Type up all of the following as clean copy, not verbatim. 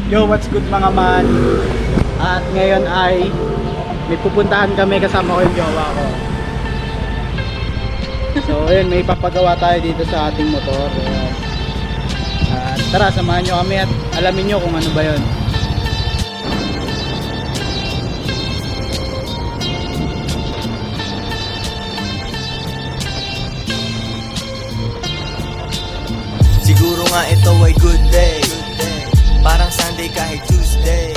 Yo, what's good mga man? At ngayon ay may pupuntahan kami, kasama ko yung jowa ko. So ayun, may papagawa tayo dito sa ating motor. Ayan. At tara, samahan nyo kami at alamin nyo kung ano ba yun. Siguro nga ito ay good day, parang Sunday kahit Tuesday.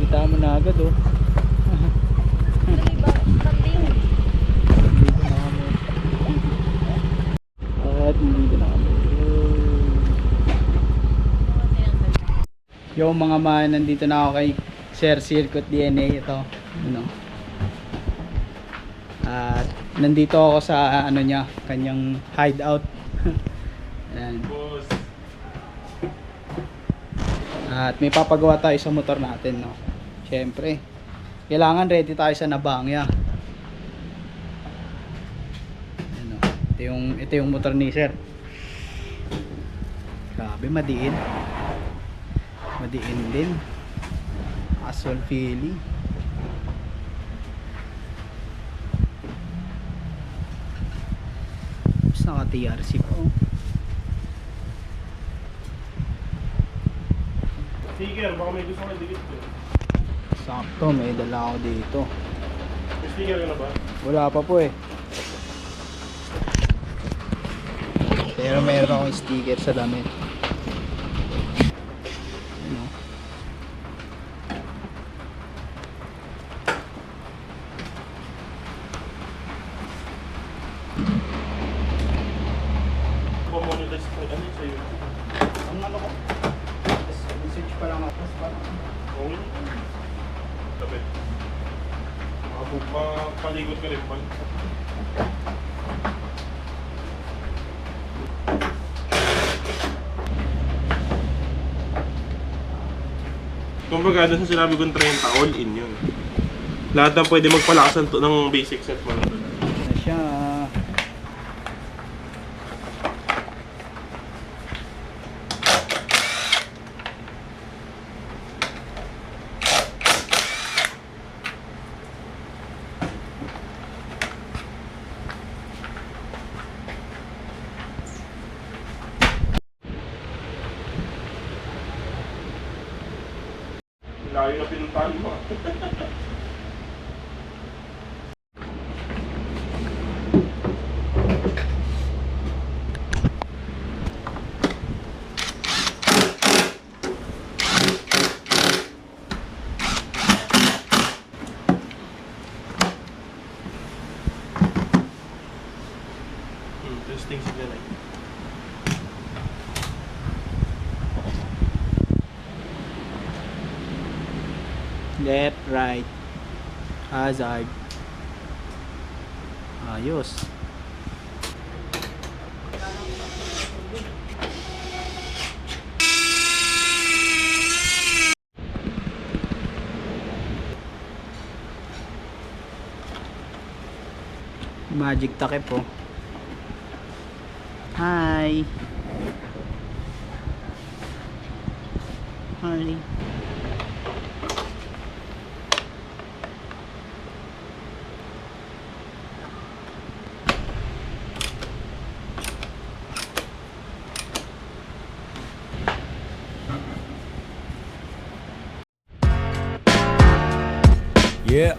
Kita mo na agad oh. At hindi na kami. Yo mga man, nandito na ako kay Sir Circuit DNA. Ito ano. At nandito ako sa ano niya, kanyang hideout. Ayan. At may papagawa tayo sa motor natin, no. Syempre, kailangan ready tayo sa nabangya. Ano, ito yung motor ni Sir. Grabe, madiin. Madiin din. Asol feeling. Tapos naka TRC pa oh. Sticker, baka may gusto ko dikit ko. Sakto, may dala ako dito. May sticker ka na ba? Wala pa po eh. Pero meron akong sticker sa damit. Ano? Pamonetize ko ano sa YouTube. Ang ano ko? Message pa lang ako. Oo. Sabi. Palikot ka rin pa. Kumbaga, doon sa sinabi kong 30, all in yun. Lahat ng pwede magpalakas ng basic set mo na doon. Na siya. Layo na pinuntahan mo. Testing siya na. Left, right. Hazard. Ayos. Magic takip po. Hi. Hi. Yeah.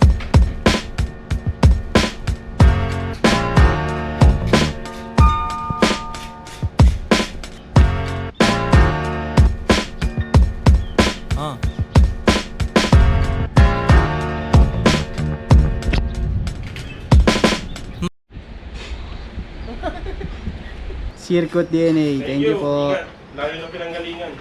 Circuit DNA. Thank you po. Ingat. Lalo na pinanggalingan.